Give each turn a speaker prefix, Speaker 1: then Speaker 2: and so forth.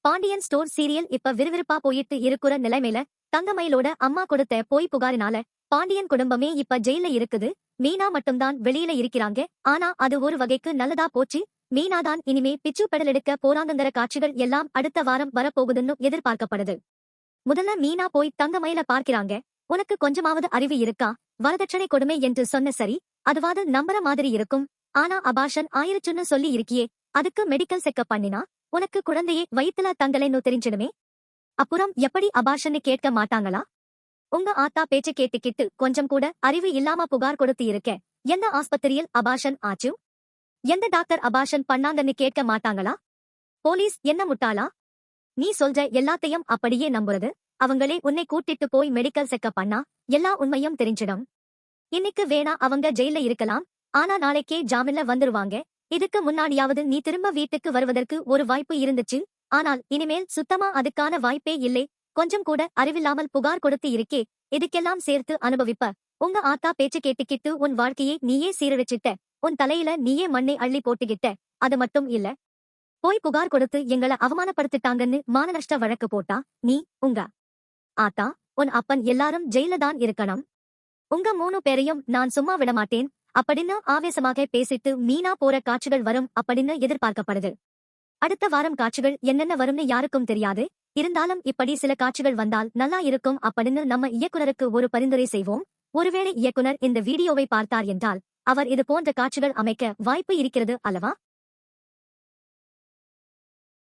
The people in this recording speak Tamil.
Speaker 1: பாண்டியன் ஸ்டோர் சீரியல் இப்ப விறுவிறுப்பா போயிட்டு இருக்குற நிலைமையில தங்கமயிலோட அம்மா கொடுத்த போய் புகாரினால பாண்டியன் குடும்பமே இப்ப ஜெயில இருக்குது. மீனா மட்டும்தான் வெளியில இருக்கிறாங்க. ஆனா அது ஒரு வகைக்கு நல்லதா போச்சு. மீனாதான் இனிமே பிச்சு பெடல் எடுக்க போறாங்கங்கிற காட்சிகள் எல்லாம் அடுத்த வாரம் வரப்போகுதுன்னு எதிர்பார்க்கப்படுது. முதல்ல மீனா போய் தங்கமயில பார்க்கிறாங்க. உனக்கு கொஞ்சமாவது அறிவு இருக்கா? வரதட்சணை கொடுமை என்று சொன்ன சரி, அதுவாது நம்புற மாதிரி இருக்கும். ஆனா அபாஷன் ஆயிருச்சுன்னு சொல்லி இருக்கியே, அதுக்கு மெடிக்கல் செக்கப் பண்ணினா உனக்கு குழந்தையே வயித்துல தங்கலைன்னு தெரிஞ்சிடுமே. அப்புறம் எப்படி அபாஷன்னு கேட்க மாட்டாங்களா? உங்க ஆத்தா பேச்சு கேட்டுக்கிட்டு கொஞ்சம் கூட அறிவு இல்லாம புகார் கொடுத்து இருக்க. எந்த ஆஸ்பத்திரியில் அபாஷன் ஆச்சு? எந்த டாக்டர் அபாஷன் பண்ணாங்கன்னு கேட்க மாட்டாங்களா? போலீஸ் என்ன முட்டாளா? நீ சொல்ற எல்லாத்தையும் அப்படியே நம்புறது. அவங்களே உன்னை கூட்டிட்டு போய் மெடிக்கல் செக்கப் பண்ணா எல்லா உண்மையும் தெரிஞ்சிடும். இன்னைக்கு வேணா அவங்க ஜெயில இருக்கலாம். ஆனா நாளைக்கே ஜாமீன்ல வந்துருவாங்க. இதுக்கு முன்னாடியாவது நீ திரும்ப வீட்டுக்கு வருவதற்கு ஒரு வாய்ப்பு இருந்துச்சு. ஆனால் இனிமேல் சுத்தமா அதுக்கான வாய்ப்பே இல்லை. கொஞ்சம் கூட அறிவில்லாமல் புகார் கொடுத்து இருக்கே. இதுக்கெல்லாம் சேர்த்து அனுபவிப்ப. உங்க ஆத்தா பேச்சு கேட்டுக்கிட்டு உன் வாழ்க்கையை நீயே சீரழிச்சிட்ட. உன் தலையில நீயே மண்ணை அள்ளி போட்டுக்கிட்ட. அது மட்டும் இல்ல, போய் புகார் கொடுத்து எங்களை அவமானப்படுத்திட்டாங்கன்னு மானநஷ்ட வழக்கு போட்டா நீ, உங்க ஆத்தா, உன் அப்பன் எல்லாரும் ஜெயில தான் இருக்கணும். உங்க 3 பேரையும் நான் சும்மா விடமாட்டேன் அப்படின்னு ஆவேசமாக பேசிட்டு மீனா போற காட்சிகள் வரும் அப்படின்னு எதிர்பார்க்கப்படுது. அடுத்த வாரம் காட்சிகள் என்னென்ன வரும்னு யாருக்கும் தெரியாது. இருந்தாலும் இப்படி சில காட்சிகள் வந்தால் நல்லா இருக்கும் அப்படின்னு நம்ம இயக்குனருக்கு ஒரு பரிந்துரை செய்வோம். ஒருவேளை இயக்குனர் இந்த வீடியோவை பார்த்தார் என்றால் அவர் இது போன்ற காட்சிகள் அமைக்க வாய்ப்பு இருக்கிறது அல்லவா?